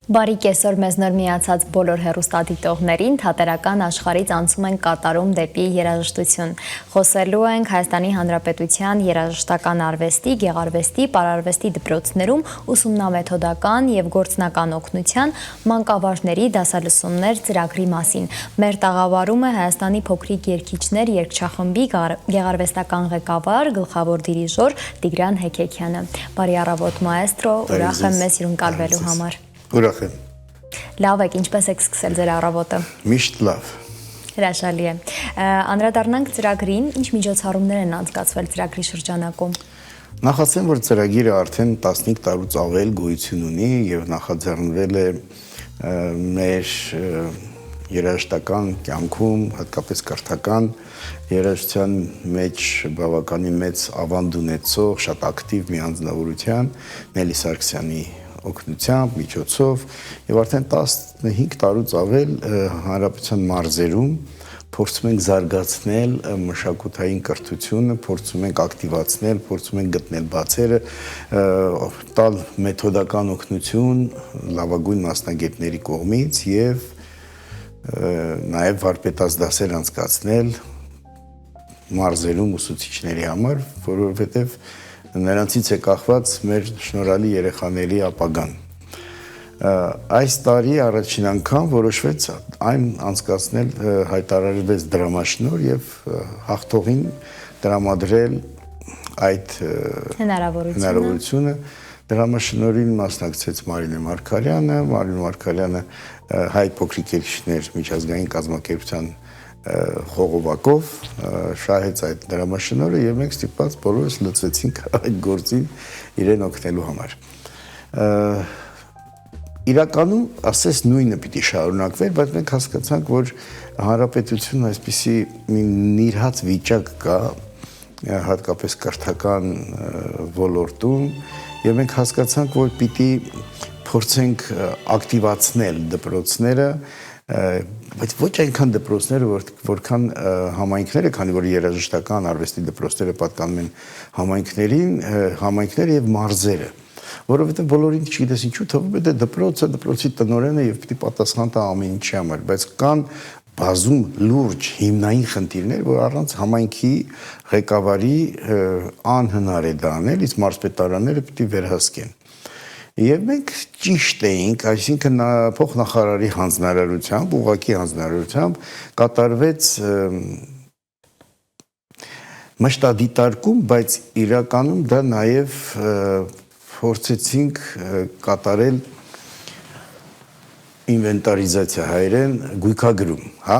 Բարի կեսօր մեզ նոր միացած բոլոր հեռուստադիտողներին, թատերական աշխարհից անցում ենք կատարում դեպի երաժշտություն։ Խոսելու ենք Հայաստանի Հանրապետության երաժշտական արվեստի, գեղարվեստի, պարարվեստի դպրոցներում ուսումնամեթոդական եւ գործնական օգնության մանկավարժների դասալսումներ ծրագրի մասին։ Մեր տաղավարում է Հայաստանի փոքրիկ երգիչներ երգչախմբի գեղարվեստական ղեկավար, գլխավոր դիրիժոր Տիգրան Հեքեքյանը։ Բարի առավոտ մաեստրո, ուրախ եմ մեզ հյուրընկալվելու համար։ Ուրախ եմ։ Լավ եք, ինչպես եք սկսել ձեր առավոտը։ Միշտ լավ։ Հրաշալի է։ Անդրադառնանք ծրագրին, ինչ միջոցառումներ են անցկացվել ծրագրի շրջանակում։ Նախասեմ, որ ծրագիրը արդեն 15 տարուց ավել գոյություն ունի եւ նախաձեռնվել է մեր երաժշտական կյանքում, հատկապես կրթական երաժշտության մեջ բավականին մեծ ավանդ ունեցող, շատ ակտիվ մի անձնավորության Նելի Սարգսյանի օգնությամբ, միջոցով եւ արդեն 15 տարուց ավել հանրապետության մարզերում փորձում ենք զարգացնել մշակութային կրթությունը, փորձում ենք ակտիվացնել, փորձում ենք գտնել բացերը, տալ մեթոդական օգնություն լավագույն մասնագետների կողմից եւ նաեւ վարպետաց դասեր անցկացնել մարզերում ուսուցիչների համար, որովհետեւ նրանցից է կախված մեր շնորհալի երեխաների ապագան։ Այս տարի առաջին անգամ որոշվեց այն անցկացնել, հայտարարվեց դրամաշնորհ եւ հաղթողին տրամադրել այդ հնարավորությունը։ Դրամաշնորհին մասնակցեց Մարինե Մարգարյանը, Մարինե Մարգարյանը հայ փոքրիկ երգիչներ միջազգային կազմակերպության խողովակով շահեց այդ դրամաշնորհը եւ մենք ստիպված բոլորս լծվեցինք այդ գործին իրեն օգնելու համար։ Իրականում ասես նույնը պիտի շարունակվեր, բայց մենք հասկացանք, որ հանրապետությունն այսպիսի մի նիրհած վիճակ կա, հատկապես կրթական ոլորտում, եւ մենք հասկացանք, որ պիտի փորձենք ակտիվացնել դպրոցները, բայց ոչ այնքան դպրոցները, որքան համայնքները, քանի որ երաժշտական արվեստի դպրոցները պատկանում են համայնքներին, համայնքները եւ մարզերը, որովհետեւ բոլորին չգիտես ինչու թվում է դպրոցը, դպրոցի տնօրենը եւ պիտի պատասխան տա ամեն ինչի համար, բայց կան բազում լուրջ հիմնային խնդիրներ, որ առանց համայնքի ղեկավարի անհնար է դա անել, իսկ մարզպետարանները պիտի վերահսկեն։ Եվ մենք ճիշտ էինք, այսինքն փոխնախարարի հանձնարարությամբ, ուղղակի հանձնարարությամբ կատարվեց մշտադիտարկում, բայց իրականում դա նաև փորձեցինք կատարել ինվենտարիզացիա հայերեն գույքագրում, հա?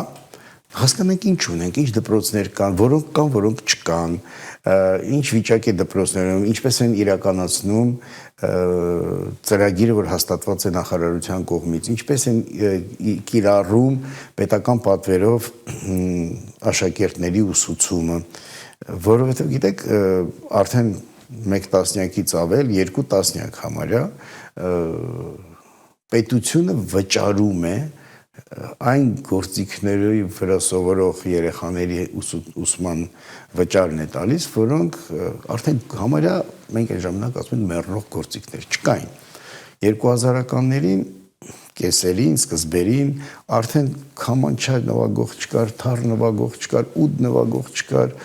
Հասկանանք ինչ ունենք, ինչ դպրոցներ կան, որոնք չկան, ինչ վիճակ է դպրոցներում, ինչպես են իրականացնում ծրագիրը, որ հաստատված է նախարարության կողմից, ինչպես են կիրառում պետական պատվերով աշակերտների ուսուցումը, որովհետև գիտեք, արդեն 1 տասնյակից ավել, 2 տասնյակ համարյա պետությունը վճարում է այն գործիքների վրա սովորող երեխաների ուսման վճարն է տալիս, որոնք արդեն համարյա մենք այն ժամանակ ասում ենք մեռնող գործիքներ չկային։ 2000-ականներին կեսերին, սկզբերին արդեն քամանչա նվագող չկար, թար նվագող չկար, ուդ նվագող չկար,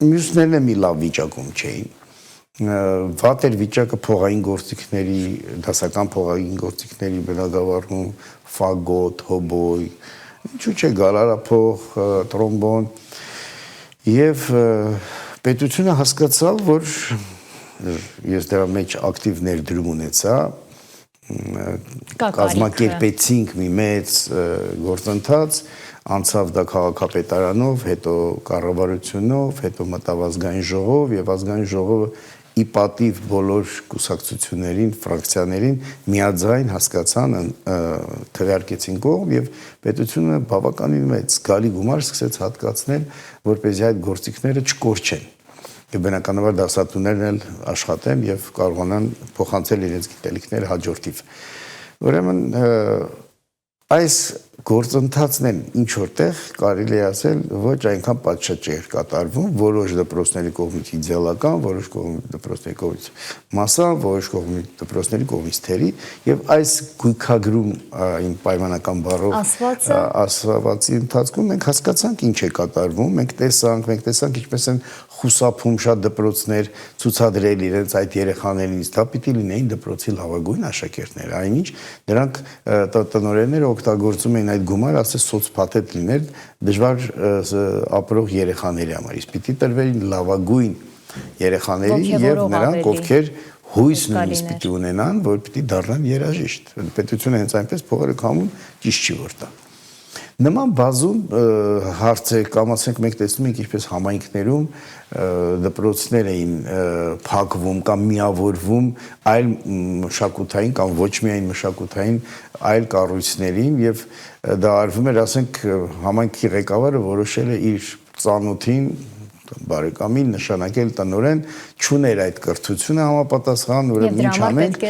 մյուսներն մի լավ վիճակում չէին։ Վատ էր վիճակը փողային գործիքների, դասական փողային գործիքների բնագավառում, ֆագոտ, հոբոյ, ինչու՞ չէ գալարափող, տրոմբոն, եւ պետությունը հասկացավ, որ ես դրա մեջ ակտիվ ներդրում ունեցա, կազմակերպեցինք մի մեծ գործընթաց, անցավ դա քաղաքապետարանով, հետո կառավարությունով, հետո մտավ ազգային ժողով եւ ազգային ժողովը ի պատիվ բոլոր կուսակցություններին, ֆրակցիաներին միաձայն հասկացան, քվեարկեցին կողմ եւ պետությունը բավականին մեծ զգալի գումար սկսեց հատկացնել, որպեսզի այդ գործիքները չկորչեն։ Եվ բնականաբար դասատուներն էլ աշխատեն եւ կարողանան փոխանցել իրենց գիտելիքները հաջորդիվ։ Ուրեմն այս գործընթացն են ինչ որտեղ կարելի է ասել ոչ այնքան պատշաճ էր կատարվում, որոշ դպրոցների կողմից իդեալական, որոշ դպրոցների կողմից մասսա, որոշ դպրոցների կողմից թերի, եւ այս գույքագրում այն պայմանական բառով ասվածի ընթացքում մենք հասկացանք ինչ է կատարվում, մենք տեսանք ինչպես են խուսափում շատ դպրոցներ ցուցադրել իրենց այդ երեխաներից, դա պիտի լինեին դպրոցի լավագույն աշակերտներ, այնինչ նրանք տնօրենները օգտագործում էին այդ գումարը, ասես սոցփաթեթ լիներ դժվար ապրող երեխաների համար, իսկ պիտի տրվեին լավագույն երեխաների եւ նրանք, ովքեր հույս նույնիսկ պիտի ունենան, որ պիտի դառնան երաժիշտ։ Պետությունը հենց այնպես փողերը կամում ճիշտ չի որ տա։ Նման բազում հարցեր կամ ասենք մենք տեսնում ենք ինչպես համայնքներում դպրոցներ էին փակվում կամ միավորվում այլ մշակութային կամ ոչ միայն մշակութային այլ կառույցներին եւ դա արվում էր ասենք համայնքի ղեկավարը որոշել է իր ծանոթին բարեկամին նշանակել տնօրեն չուներ այդ կրթությունը համապատասխան ուրեմն ինչ անենք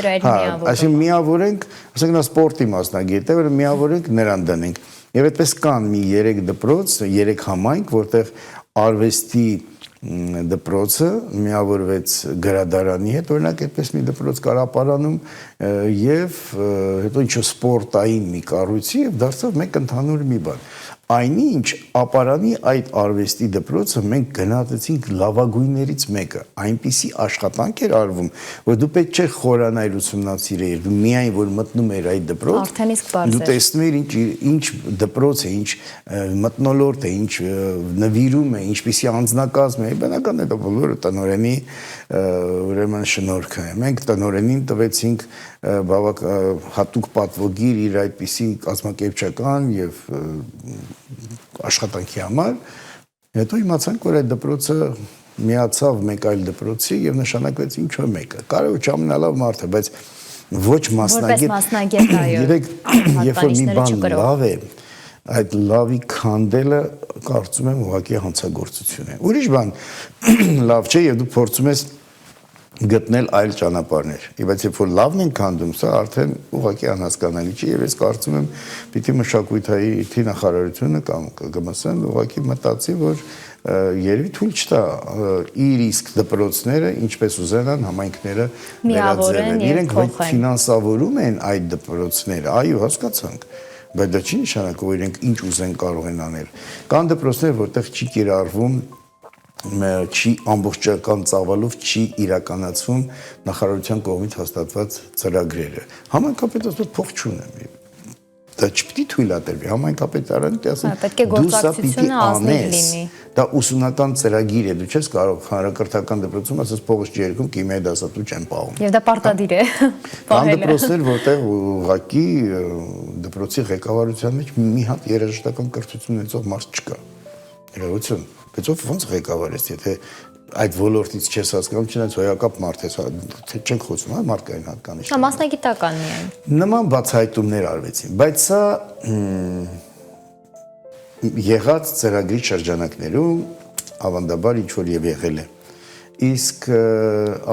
այսինքն միավորենք ասենք նա սպորտի մասնագետ է որ միավորենք նրան դնենք եւ այդպես կան մի 3 դպրոց 3 համայնք որտեղ արվեստի դպրոցը միավորվեց գրադարանի հետ օրինակ այդպես մի դպրոց կարապարանում եւ հետո ինչ սպորտային մի կառույցի եւ դարձավ մեկ ընդհանուր մի բան այնինչ ապարանի այդ արվեստի դպրոցը մենք գնահատեցինք լավագույններից մեկը այնպիսի աշխատանք էր արվում որ դու պետք չէ խորանայր ուսումնասիրեիր դու միայն որ մտնում էր այդ դպրոց դու տեսնում ես ինչ դպրոց է ինչ մտնոլորտ է ինչ նվիրում է ինչպիսի անձնակազմ է բնական է դա բոլորը տնօրենի ուրեմն շնորհքը է մենք տնօրենին տվեցինք բավակ հատուկ պատվոգիր իր այդպիսի կազմակերպչական եւ աշխատանքի համար հետո իմացանք որ այդ դպրոցը միացավ մեկ այլ դպրոցի եւ նշանակվեց ինչ որ մեկը կարող է չամենալավ մարդ է բայց ոչ մասնագետ երեք երբ որ մի բան լավ է այդ լավի քանդելը կարծում եմ ուղղակի հանցագործություն է ուրիշ բան լավ չէ եւ դու փորձում ես գտնել այլ ճանապարհներ։ Բայց երբ որ լավն են քանդում, սա արդեն ուղղակի անհասկանալի չի եւ ես կարծում եմ պիտի մշակույթի նախարարությունը կամ ԿԳՄՍ-ն ուղղակի մտածի, որ երևի թույլ չտա իր իսկ դպրոցները ինչպես ուզենան համայնքները վերաձևեն։ Իրենք ֆինանսավորում են այդ դպրոցները, այո, հասկացանք։ Բայց դա չի նշանակում, որ իրենք ինչ ուզեն կարող են անել։ Կան դպրոցներ, որտեղ չի կիրառվում չի ամբողջական ծավալով չի իրականացվում նախարարության կողմից հաստատված ծրագրերը։ Համայնքապետը ասում փող չունեմ։ Դա չպիտի թույլատրվի համայնքապետարանը ասում պետք է գործակցությունը ազնիվ լինի։ Դա ուսումնական ծրագիր է, դու չես կարող հանրակրթական դպրոցում ասես փողս չերքում կիմիայի դասատու չեն պահում։ Եվ դա պարտադիր է։ Կան դպրոցներ, որտեղ ուղղակի դպրոցի ղեկավարության մեջ մի հատ երաժշտական կրթություն ունեցող մարդ չկա։ Իրավություն Բայց ոնց ղեկավարես, եթե այդ ոլորտից չես հասկանում, չնայած հոյակապ մարդ ես, չենք խոսում, հա, մարդկային հատկանիշ։ Հա, մասնագիտական միայն։ Նման բացահայտումներ արվեցին, բայց սա եղած ծրագրի շրջանակներում ավանդաբար ինչ որ եւ եղել է։ Իսկ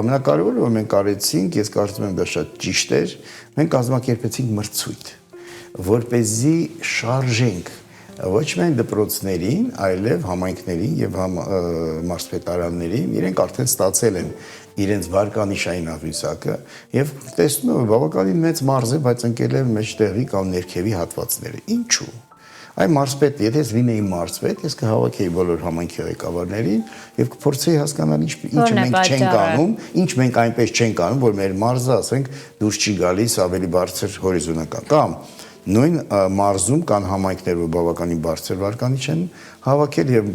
ամենակարևորը որ մենք արեցինք, ես կարծում եմ դա շատ ճիշտ էր, մենք կազմակերպեցինք մրցույթ, որպեսզի շարժենք ոչ միայն դպրոցներին, այլև համայնքներին եւ մարզպետարաններին, իրենք արդեն ստացել են իրենց վարկանիշային աղյուսակը եւ տեսնում եմ բավականին մեծ մարզ է, բայց ընկել է մեջտեղի կամ ներքևի հատվածները։ Ինչու՞։ Այ մարզպետ, եթե ես լինեի մարզպետ, ես կհավաքեի բոլոր համայնքի ղեկավարներին եւ կփորձեի հասկանալ ինչը մենք չենք անում, ինչ մենք այնպես չենք անում, որ մեր մարզը, ասենք, դուրս չի գալիս ավելի բարձր հորիզոնական կամ նույն մարզում կան համայնքներ, որ բավականին բարձր վարկանիշ են հավաքել եւ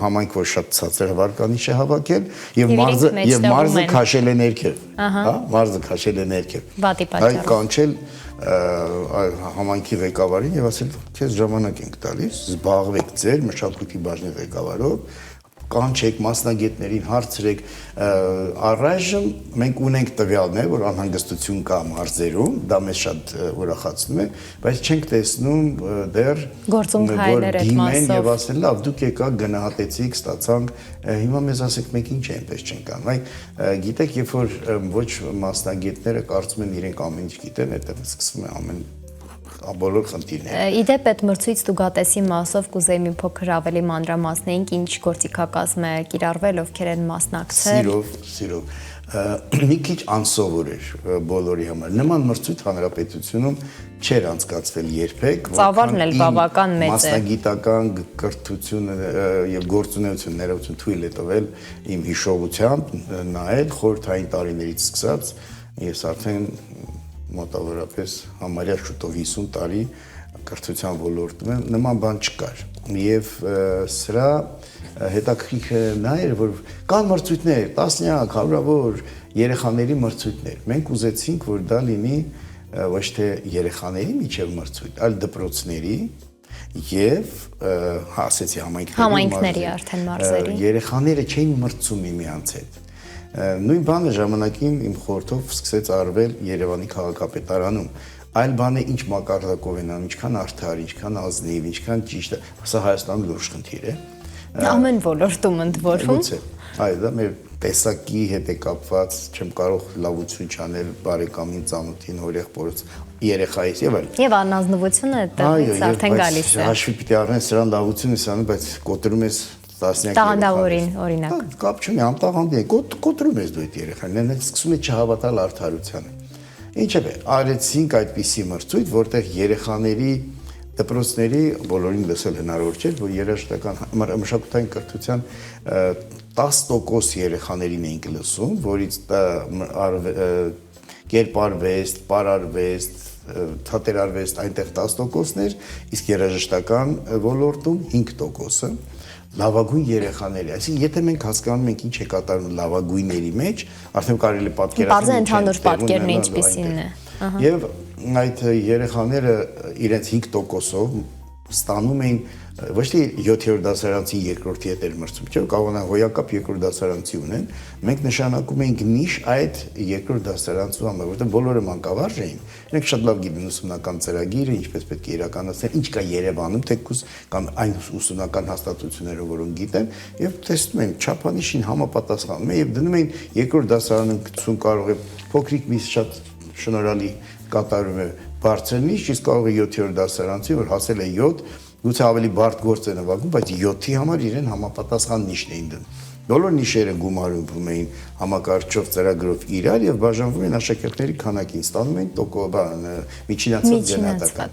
համայնք, որ շատ ցածր վարկանիշ է հավաքել եւ մարզը քաշել է ներքև, հա, մարզը քաշել է ներքև։ Վատի պատճառով։ Այ կանչել համայնքի ղեկավարին եւ ասել, քեզ ժամանակ ենք տալիս, զբաղվեք ձեր մշակույթի բաժնի ղեկավարով, կանչեք մասնագետներին, հարցրեք, առայժմ մենք ունենք տվյալներ, որ անհանգստություն կա մարզերում, դա մեզ շատ ուրախացնում է, բայց չենք տեսնում դեռ գործում հայեր այդ մասով։ Եվ ասել, լավ, դուք եկաք, գնահատեցիք, ստացանք, հիմա մեզ ասեք, մենք ինչ է այնպես չենք անում։ Այ գիտեք, երբ որ ոչ մասնագետները կարծում են իրենք ամեն ինչ գիտեն, այդտեղ սկսվում է ամեն բոլոր խնդիրները։ Իդեպ այդ մրցույթ ստուգատեսի մասով կուզեի մի փոքր ավելի մանրամասնեինք ինչ գործիքակազմ է կիրառվել, ովքեր են մասնակցել։ Սիրով։ Մի քիչ անսովոր էր բոլորի համար։ Նման մրցույթ հանրապետությունում չէր անցկացվել երբեք, Ծավալն էլ բավական մեծ է։ Մասնագիտական կրթությունը եւ գործունեություն ներողություն թույլ է տվել իմ հիշողությամբ նայել խորհրդային տարիներից սկսած, ես արդեն մոտավորապես համարյա շուտով 50 տարի կրթության ոլորտում եմ, նման բան չկար։ Եվ սրա հետաքրքիրը նա էր, որ կան մրցույթներ, տասնյակ, հարյուրավոր երեխաների մրցույթներ։ Մենք ուզեցինք, որ դա լինի ոչ թե երեխաների միջև մրցույթ, այլ դպրոցների եւ ասեցի համայնքների արդեն մարզերի։ Երեխաները չէին մրցում միմյանց հետ։ Նույն բանը ժամանակին իմ խորհրդով սկսեց արվել Երևանի քաղաքապետարանում։ Այլ բան է ինչ մակարդակով են անում, ինչքան արդար, ինչքան ազնիվ, ինչքան ճիշտ է, սա Հայաստանում լուրջ խնդիր է։ Ամեն ոլորտում ընդ որում։ Այո, դա մեր տեսակի հետ է կապված, չեմ կարող լավություն չանել բարեկամին, ծանոթին, հորեղբորից, երեխայից եւ այլն։ Եվ անազնվությունը դեռից արդեն գալիս է։ Հաշվի պիտի առնես սրան լավություն ես անում, բայց կոտրում ես տասնյակ տաղանդավորին օրինակ։ Կապ չունի, անտաղանդի է, կոտրում ես դու այդ երեխան, սկսում է չհավատալ արդարությանը։ Ինչևէ, արեցինք այդպիսի մրցույթ, որտեղ երեխաների դպրոցների բոլորին լսել հնարավոր չէր, որ երաժշտական մշակութային կրթության 10% երեխաներին էինք լսում, որից կերպարվեստ, պարարվեստ, թատերարվեստ այնտեղ 10%-ներ, իսկ երաժշտական ոլորտում 5%-ը լավագույն երեխաների, այսինքն եթե մենք հասկանում ենք ինչ է կատարվում լավագույնների մեջ, արդեն կարելի պատկերացնել։ Բարձր ընդհանուր պատկերն ինչպիսին է։ Եվ այդ երեխաները իրենց 5%-ով ստանում էին ոչ թե 7-րդ դասարանցի երկրորդի հետ էր մրցում, չէ՞, կարողանան հոյակապ երկրորդ դասարանցի ունեն, մենք նշանակում էինք նիշ այդ երկրորդ դասարանցու համար, որտեղ բոլորը մանկավարժ էին, իրենք շատ լավ գիտեն ուսումնական ծրագիրը, ինչպես պետք է իրականացնել, ինչ կա Երևանում, թեկուզ կամ այն ուսումնական հաստատությունները, որոնք գիտեն, եւ տեսնում են չափանիշին համապատասխանում է եւ դնում են երկրորդ դասարանում գցում կարող է փոքրիկ մի շատ շնորհալի կատարում է բարձր նիշ, իսկ կարող է 7-րդ դասարանցի, որ հասել է 7, գուցե ավելի բարդ գործ է նվագում, բայց 7-ի համար իրեն համապատասխան նիշն էին դնում։ Բոլոր նիշերը գումարվում էին համակարգչով ծրագրով իրար եւ բաժանվում են աշակերտների քանակին, ստանում են միջինացված գնահատական։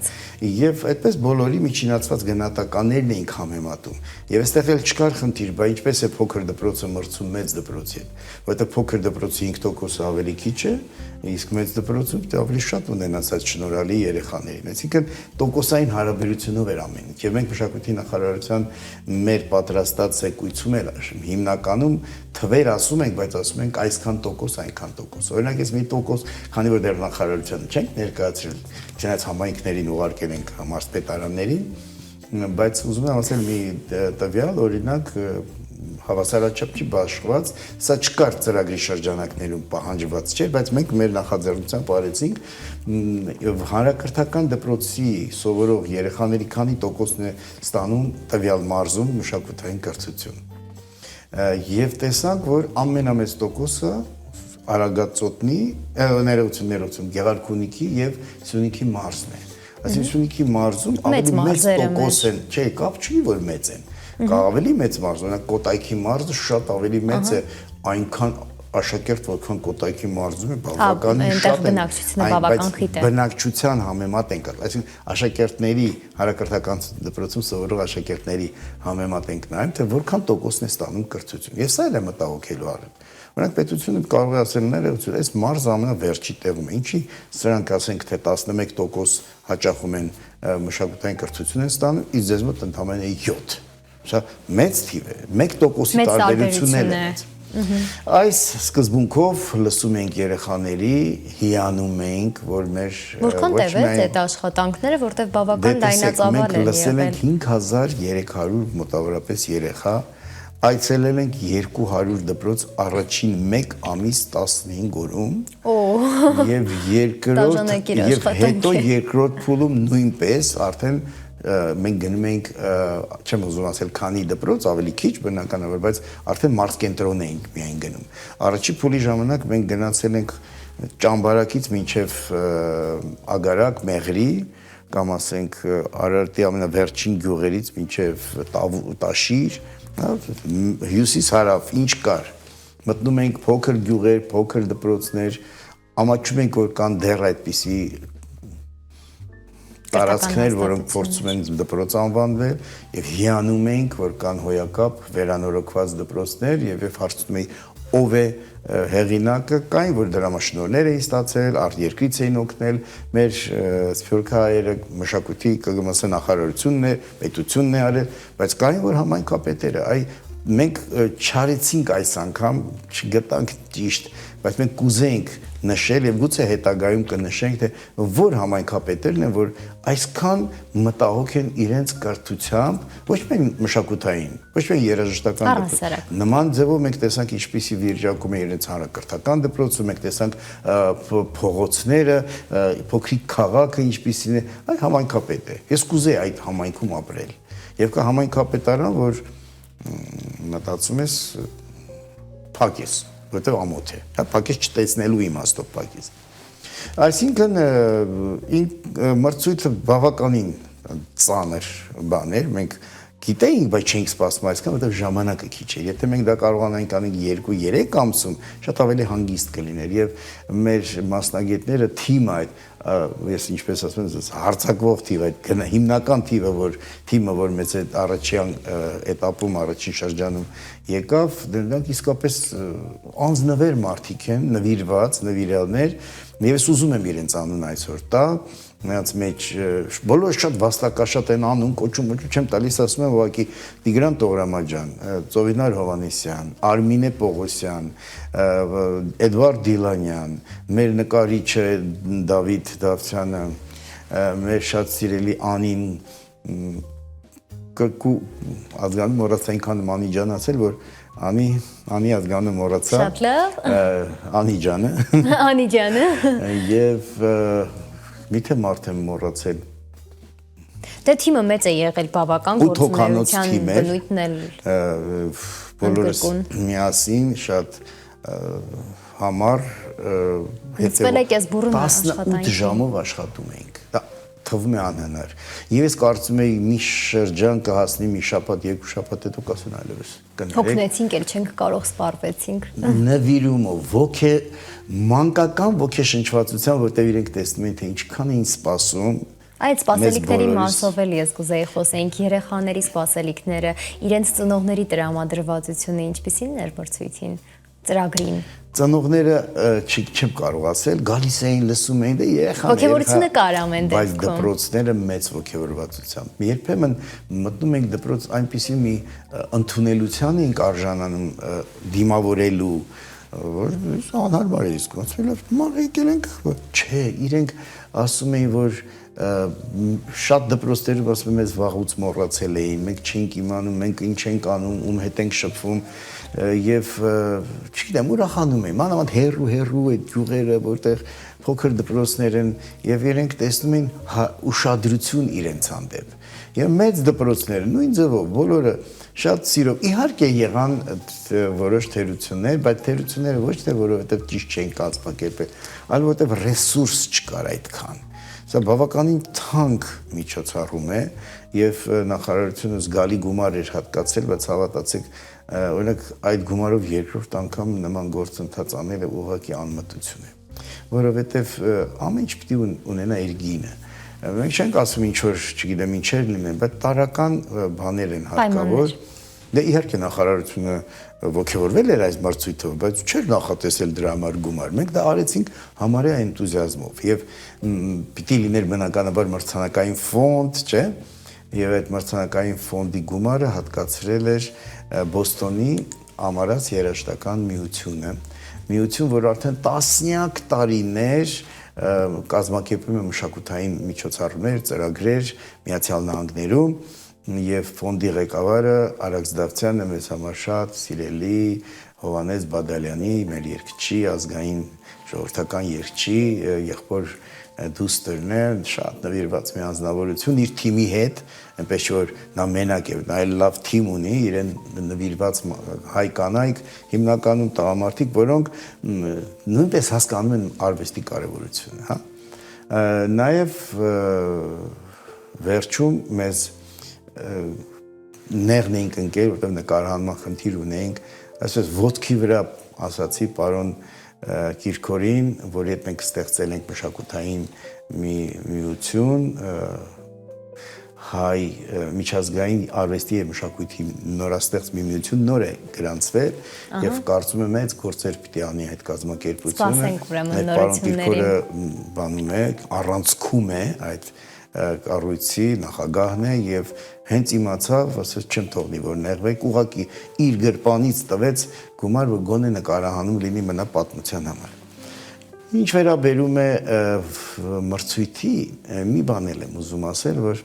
Եւ այդպես բոլորի միջինացված գնահատականներն էինք համեմատում։ Եվ այստեղ էլ չկար խնդիր, բայց ինչպես է փոքր դպրոցը մրցում մեծ դպրոցի հետ, որովհետեւ փոքր դպրոցի 5% ավելի քիչ է, իսկ մեծ դպրոցում դե ավելի շատ ունենաց այդ շնորհալի երեխաներին։ Այսինքն տոկոսային հարաբերությունով էր ամեն ինչ։ Եվ մենք մշակույթի նախարարության մեր պատրաստած զեկույցում էլ հիմնականում թվեր ասում ենք, բայց ասում ենք այսքան տոկոս, այնքան տոկոս։ Օրինակ ես մի տոկոս, քանի որ դեռ նախարարությանը չենք ներկայացրել, չնայած համայնքներին ուղարկել ենք մարզպետարաններին, բայց ուզում եմ ասել մի տվյալ, օրինակ հավասարաչափ չի բաշխված, սա չկար ծրագրի շրջանակներում պահանջված չէ, բայց մենք մեր նախաձեռնությամբ արեցինք հանրակրթական դպրոցի սովորող երեխաների քանի տոկոսն է ստանում տվյալ մարզում մշակութային կրթություն։ Եվ տեսանք, որ ամենամեծ տոկոսը Արագածոտնի, ներողություն, Գեղարքունիքի եւ Սյունիքի մարզն է։ Այսինքն Սյունիքի մարզում ավելի մեծ տոկոս են, չէ, կապ չի որ մեծ են։ Կա ավելի մեծ մարզ, օրինակ Կոտայքի մարզը շատ ավելի մեծ է, այնքան աշակերտ, որքան Կոտայքի մարզում է, բավականին շատ են, բայց բնակչության համեմատ ենք, այսինքն աշակերտների հանրակրթական դպրոցում սովորող աշակերտների համեմատ ենք նայում, թե որքան տոկոսն է ստանում կրթություն։ Եվ սա էլ է մտահոգելու առիթ։ Օրինակ պետությունը կարող է ասել ներողություն, այս մարզը ամենավերջի տեղում է, ինչի սրանք ասենք թե 11% հաճախում են մշակութային կրթություն են ստանում, իսկ ձեզ մոտ ընդամենը 7։ Սա մեծ թիվ է, 1%-ի տարբերությունն է։ Այս սկզբունքով լսում ենք երեխաների, հիանում ենք, որ մեր որքան տևեց այդ աշխատանքները, որտեղ բավական լայնածավալ են եղել։ Լսել ենք 5300 մոտավորապես երեխա, այցելել ենք 200 դպրոց առաջին 1 ամիս 15 օրում։ Եվ հետո երկրորդ փուլում նույնպես արդեն մենք գնում ենք, չեմ ուզում ասել քանի դպրոց, ավելի քիչ բնականաբար, բայց արդեն մարզկենտրոն էինք միայն գնում։ Առաջի փուլի ժամանակ մենք գնացել ենք Ճամբարակից մինչև Ագարակ, Մեղրի, կամ ասենք Արարատի ամենավերջին գյուղերից մինչև Տաշիր, հյուսիս հարավ, ինչ կար։ Մտնում ենք փոքր գյուղեր, փոքր դպրոցներ, ամաչում ենք, որ կան դեռ այդպիսի տարածքներ, որոնք փորձում են դպրոց անվանվել, եւ հիանում ենք, որ կան հոյակապ վերանորոգված դպրոցներ, եւ հարցնում էի ով է հեղինակը, կային, որ դրամաշնորհներ էին ստացել, արտերկրից էին օգնել, մեր սփյուռքահայերը մշակույթի ԿԳՄՍ նախարարությունն է, պետությունն է արել, բայց կային, որ համայնքապետերը, մենք չարեցինք այս անգամ, չգտանք ճիշտ, բայց մենք կուզեինք նշել եւ գուցե հետագայում կնշենք, թե որ համայնքապետերն են, որ այսքան մտահոգ են իրենց կրթությամբ, ոչ միայն մշակութային, ոչ միայն երաժշտական դպրոց։ Նման ձևով մենք տեսանք ինչպիսի վիճակում է իրենց հանրակրթական դպրոցը, մենք տեսանք փողոցները, փոքրիկ քաղաքը ինչպիսին է, այ համայնքապետ է։ Ես կուզեի այդ համայնքում ապրել։ Եվ կա համայնքապետարան, որ մտածում ես փակ ես, որտեղ ամոթ է, փակես չտեսնելու իմաստով փակես։ Այսինքն մրցույթը բավականին ծանր բան էր, մենք գիտեինք, բայց չենք սպասում այսքան, որտեղ ժամանակը քիչ է։ Եթե մենք դա կարողանանք անել 2-3 ամսում, շատ ավելի հանգիստ կլիներ եւ մեր մասնագետները թիմը այդ ես ինչպես ասում եմ, հարցակվող թիվը, այդ հիմնական թիմը, որ մեծ այդ առաջին էտապում, առաջին շրջանում եկավ, դրանք իսկապես անձնվեր մարդիկ են, նվիրված, նվիրյալներ, եւ ես ուզում եմ իրենց անուն այսօր տա, նրանց մեջ բոլորը շատ վաստակաշատ են անում, կոչում չեմ տալիս, ասում եմ ուղղակի Տիգրան Տողրամաջան, Ծովինար Հովանեսյան, Արմինե Պողոսյան, Էդվարդ Դիլանյան, մեր նկարիչը Դավիթ Դավթյանը, մեր շատ սիրելի Անին կրկու ազգանում մոռացա այնքան Մանիջան ասել, որ Անի ազգանը մոռացա։ Շատ լավ։ Անիջանը։ Անիջանը։ Եվ միթե մարդ եմ մոռացել։ Դե թիմը մեծ է եղել բավական գործունեության բնույթն էլ բոլորս միասին շատ համառ հետևող 18 ժամով աշխատում էինք։ Դա թվում է անհնար։ Եվ ես կարծում եի մի շրջան կհասնի մի շաբաթ, երկու շաբաթ հետո կասեն այլևս կներեք։ Հոգնեցինք, էլ չենք կարող սպառվեցինք։ Նվիրումով, մանկական ոգեշնչվածության, որտեղ իրենք տեսնում են, թե ինչքան էին սպասում։ Այդ սպասելիքների մասով էլ ես կուզեի խոսեինք երեխաների սպասելիքները, իրենց ծնողների տրամադրվածությունը ինչպիսին էր մրցույթին, ծրագրին։ Ծնողները չեմ կարող ասել, գալիս էին, լսում էին, դե երեխաները ոգևորությունը կար ամեն դեպքում, բայց դպրոցները մեծ ոգևորվածությամբ։ Երբեմն մտնում ենք դպրոց այնպիսի մի ընդունելության ենք արժանանում դիմավորելու, որ անհարմար է իսկ ոնց մար եկել ենք, չէ, իրենք ասում էին, որ շատ դպրոցներում ասում եմ, ես վաղուց մոռացել էին, մենք չենք իմանում, մենք ինչ ենք անում, ում հետ ենք շփվում եւ չգիտեմ, ուրախանում եմ, մանավանդ հերրու այդ գյուղերը, որտեղ փոքր դպրոցներ են եւ իրենք տեսնում են ուշադրություն իրենց հանդեպ։ Եվ մեծ դպրոցները նույն ձևով բոլորը շատ սիրով իհարկե եղան որոշ թերություններ, բայց թերությունները ոչ թե որովհետեւ ճիշտ չեն կազմակերպել, այլ որովհետեւ ռեսուրս չկար այդքան։ Սա բավականին թանկ միջոցառում է եւ նախարարությունը զգալի գումար էր հատկացել, բայց հավատացեք, օրինակ այդ գումարով երկրորդ անգամ նման գործընթաց անելը ուղղակի անմտություն է, որովհետեւ ամեն ինչ պիտի ունենա իր գինը։ Մենք չենք ասում ինչ որ, չգիտեմ, ինչեր լինեն, բայց տարական բաներ են հարկավոր։ Դե իհարկե նախարարությունը ոգևորվել էր այս մրցույթով, բայց չէր նախատեսել դրա համար գումար։ Մենք դա արեցինք համարյա էնտուզիազմով եւ պիտի լիներ բնականաբար մրցանակային ֆոնդ, չէ՞։ Եվ այդ մրցանակային ֆոնդի գումարը հատկացրել էր Բոստոնի Ամարած երաժշտական միություն, որ արդեն տասնյակ տարիներ կազմակերպում է մշակութային միջոցառումներ, ծրագրեր Միացյալ Նահանգներում եւ ֆոնդի ղեկավարը Արաքս Դավթյանը մեզ համար շատ սիրելի Հովանես Բադալյանի, մեր երգչի, ազգային ժողովրդական երգչի, եղբոր դուստերն է, շատ նվիրված մի անձնավորություն իր թիմի հետ, այնպես որ նա մենակ է, նա էլ լավ թիմ ունի, իրեն նվիրված հայ կանայք, հիմնականում տղամարդիկ, որոնք նույնպես հասկանում են արվեստի կարևորությունը, հա։ Նաև վերջում մեզ նեղն էինք ընկել, որտեղ նկարահանման խնդիր ունեինք, այսպես ոտքի վրա ասացի պարոն Կիրքորին, որի հետ մենք ստեղծել ենք մշակութային մի միություն, հայ միջազգային արվեստի եւ մշակույթի նորաստեղծ մի միություն նոր է գրանցվել եւ կարծում եմ մեծ գործեր պիտի անի այդ կազմակերպությունը։ Այդ պարոն Կիրքորը բանում է, առանցքում է այդ կառույցի նախագահն է եւ հենց իմացավ, ասես չեմ թողնի որ նեղվեք, ուղղակի իր գրպանից տվեց գումար, որ գոնե նկարահանում լինի մնա պատմության համար։ Ինչ վերաբերում է մրցույթի, մի բան եմ ուզում ասել, որ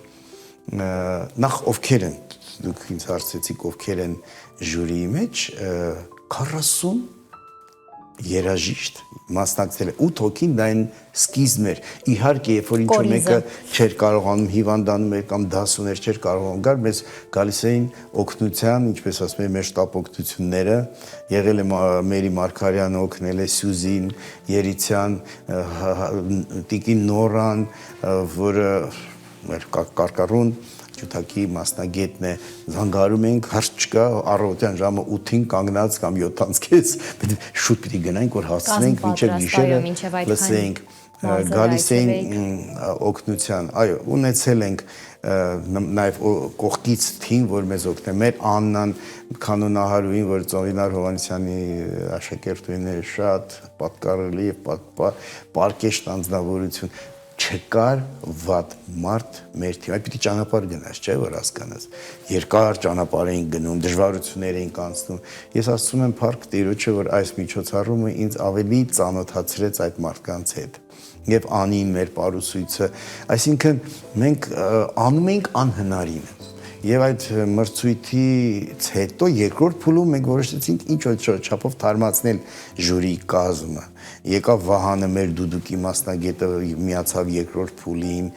նախ ովքեր են, դուք ինձ հարցրեցիք ովքեր են ժյուրիի մեջ, 40 երաժիշտ մասնակցել է 8 հոգին դա այն սկիզբն էր իհարկե երբ որ ինչ-որ մեկը չէր կարողանում հիվանդանում էր կամ դաս ուներ չէր կարողանում գալ մեզ գալիս էին օգնության ինչպես ասում են մեր շտապ օգնությունները եղել է Մերի Մարգարյանը օգնել է Սյուզին Երիցյան Տիկին Նորան որը մեր կարկառուն ջութակի մասնագետն է զանգարում ենք հարց չկա առավոտյան ժամը 8-ին կանգնած կամ 7-ից քեզ շուտ պիտի գնանք որ հասնենք մինչև գիշերը լսենք գալիս էին օգնության այո ունեցել ենք նաև կողքից թիմ որ մեզ օգնել մեր Աննան կանոնահարուին որ Ծովինար Հովանեսյանի աշակերտուհին է շատ պատկառելի եւ պարկեշտ անձնավորություն չկար վատ մարդ մեր թիմ, այդ պիտի ճանապարհ գնաս, չէ՞ որ հասկանաս։ Երկար ճանապարհ էին գնում, դժվարություններ էին կանցնում։ Ես ասում եմ Փառք Տիրոջը, որ այս միջոցառումը ինձ ավելի ծանոթացրեց այդ մարդկանց հետ։ Եվ Անին մեր պարուսույցը, այսինքն մենք անում ենք անհնարինը։ Եվ այդ մրցույթից հետո երկրորդ փուլում մենք որոշեցինք ինչ-որ չափով թարմացնել ժյուրի կազմը։ Եկավ Վահանը մեր դուդուկի մասնագետը միացավ երկրորդ փուլին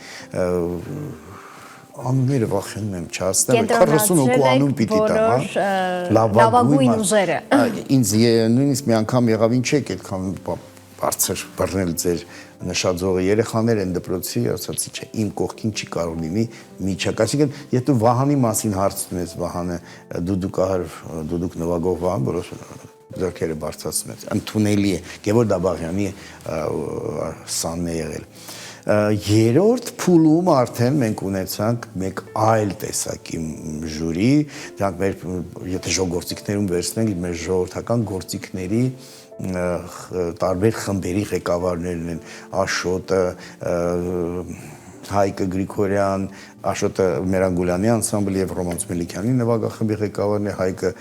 անունները վախենում եմ չհասնել 40 հոգու անուն պիտի տամ լավագույն ուժերը ինձ նույնիսկ մի անգամ եղավ ինչ եք այդքան բարձր բռնել ձեր նշաձողը երեխաներ են դպրոցի ասացի չէ իմ կողքին չի կարող լինի միջակ այսինքն եթե դու Վահանի մասին հարց ունես Վահանը դուդուկահար դուդուկ նվագող Վահան որոշ ձեռքերը բարձրացնում է ընդունելի է Գևորգ Դաբաղյանի սանն է եղել երրորդ փուլում արդեն մենք ունեցանք մեկ այլ տեսակի ժյուրի դրանք մեր եթե ժողովրդիկներում վերցնենք մեր ժողովրդական գործիքների տարբեր խմբերի ղեկավարներն են Աշոտը Հայկը Գրիգորյան Աշոտը Մերանգուլյանի անսամբլի եւ Ռոմանց Մելիքյանի նվագախմբի ղեկավարն է Հայկը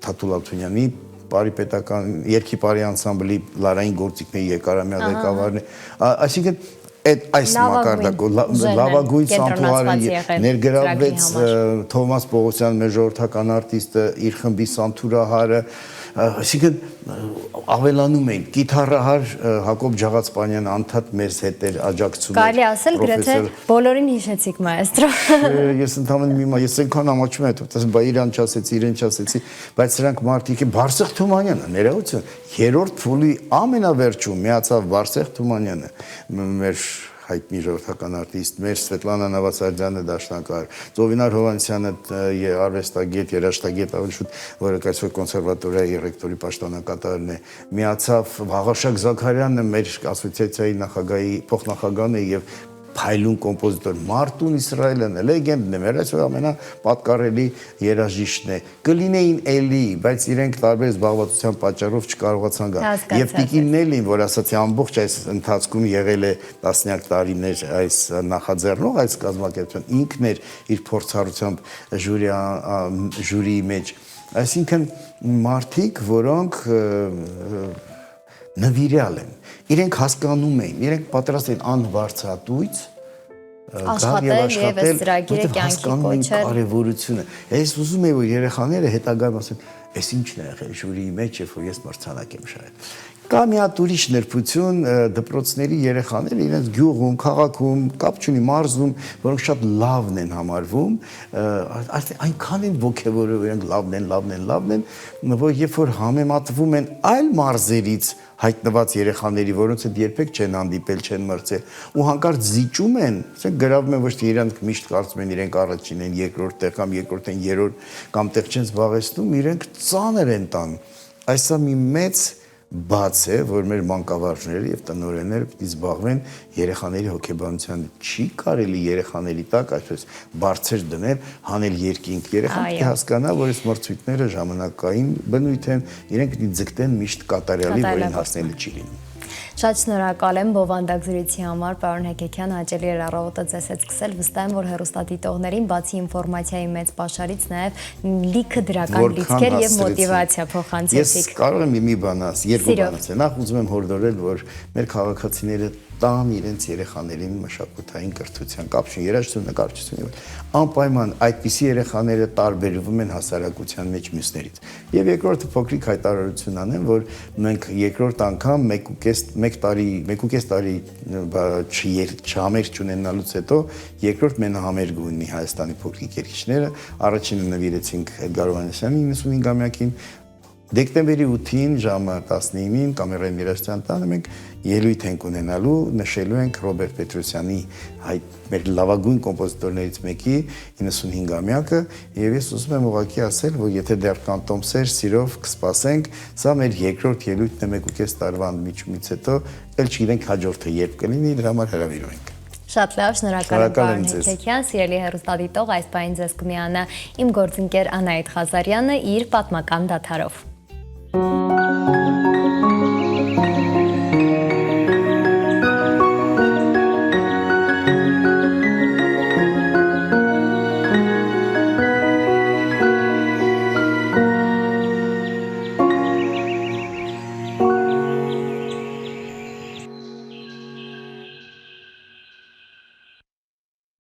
Թաթուլաթունյանի Պարի պետական երկի Պարի անսամբլի Լարային գործիքների երկարամյա ղեկավարն է այսինքն այս մակարդակով լավագույն սանտուարը ներգրավվեց Թովմաս Պողոսյան մեր ժողովրդական արտիստը իր խմբի սանտուրահարը այսինքն ավելանում էին կիթառահար Հակոբ Ջաղացպանյան անդադ մեզ հետ էր աջակցում Կարելի ասել գրեթե բոլորին հիշեցիք մայստրո Ես ընդհանրապես ես այնքան ամաչում եմ ասես բա իրան չասեցի իրեն չասեցի բայց սրանք մարդիկ են Բարսեղ Թումանյանը ներողություն երրորդ փուլի ամենավերջում միացավ Բարսեղ Թումանյանը մեր հայտնի ժողովրդական արտիստ մեր Սվետլանա Նավասարդյանը դաշնակահար Ծովինար Հովանեսյանը արվեստագետ երաժշտագետ ավելի շուտ որը այսօր կոնսերվատորիայի ռեկտորի պաշտոնակատարն է միացավ Վաղարշակ Զաքարյանը մեր ասոցիացիայի նախագահի փոխնախագահն է եւ փայլուն կոմպոզիտոր Մարտուն Իսրայելյանը լեգենդն է մեր այսօր ամենապատկառելի երաժիշտն է կլինեին էլի բայց իրենք տարբեր զբաղվածության պատճառով չկարողացան գալ եւ Տիկինն որ ասացի ամբողջ այս ընթացքում եղել է տասնյակ տարիներ այս նախաձեռնող այս կազմակերպության ինքն էր իր փորձառությամբ ժյուրիի մեջ այսինքն մարդիկ որոնք նվիրյալ են իրենք հասկանում են իրենք պատրաստ են անվարձատույց աշխատել եւ այս ծրագիրը կյանքի կոչել կարեւորությունը ես ուզում եմ որ երեխաները հետագայում ասեն այս ինչն է եղել ժյուրիի մեջ երբ որ ես մրցանակ եմ շահել Կա մի հատ ուրիշ նրբություն դպրոցների երեխաները իրենց գյուղում, քաղաքում, կապ չունի մարզում, որոնք շատ լավն են համարվում, այնքան են ոգևորում, իրենք լավն են, որ երբ որ համեմատվում են այլ մարզերից հայտնված երեխաների, որոնց հետ երբեք չեն հանդիպել, չեն մրցել, ու հանկարծ զիջում են, ասենք գրավում են ոչ թե իրենք միշտ կարծում են իրենք առաջին են, երկրորդ տեղ կամ երկրորդ են, երրորդ կամ տեղ չեն զբաղեցնում, իրենք ծանր են տան։ Այսա մի մեծ բաց է, որ մեր մանկավարժները եւ տնօրենները պիտի զբաղվեն երեխաների հոգեբանության։ Չի կարելի երեխաների տակ այսպես բարձր դնել, հանել երկինք։ Երեխան պիտի հասկանա, որ այս մրցույթները ժամանակային բնույթ են, իրենք պիտի ձգտեն միշտ կատարյալի, որին հասնելը չի լինում։ Շատ շնորհակալ եմ բովանդակ զրույցի համար, պարոն Հեկեքյան, հաճելի էր առավոտը ձեզ հետ սկսել, վստահ եմ, որ հեռուստադիտողներին բացի ինֆորմացիայի մեծ պաշարից նաև լիքը դրական լիցքեր եւ մոտիվացիա փոխանցեցիք։ Ես կարող եմ մի բան ասել, երկու բան ասել։ Նախ ուզում եմ հորդորել, որ մեր քաղաքացիները տան իրենց երեխաներին մշակութային կրթության, կապ չունի երաժշտություն, նկարչություն, անպայման այդպիսի երեխաները տարբերվում են հասարակության մեջ մյուսներից։ Եվ երկրորդը փոքրիկ հայտարարություն անեմ, որ մենք երկրորդ անգամ 1.5 տարի չհամերգ չունենալուց հետո երկրորդ մենահամերգ ունի Հայաստանի փոքրիկ երգիչները, առաջինը նվիրեցինք Էդգար Հովհաննիսյանի 95-ամյակին, դեկտեմբերի 8-ին ժամը 19-ին Կամերային երաժշտության տանը մենք ելույթ ենք ունենալու, նշելու ենք Ռոբերտ Պետրոսյանի մեր լավագույն կոմպոզիտորներից մեկի 95-ամյակը, եւ ես ուզում եմ ուղղակի ասել, որ եթե դեռ կան տոմսեր, սիրով կսպասենք, սա մեր երկրորդ ելույթն է 1.5 տարվա ընդմիջումից հետո, ել չգիտենք հաջորդը երբ կլինի, դրա համար հրավիրում ենք։ Շատ լավ, շնորհակալ եմ պարոն Հեկեքյան, սիրելի հեռուստադիտող, այս պահին ձեզ կմիանա իմ գործընկեր Անահիտ Ղազարյանը իր պատմական դադարով։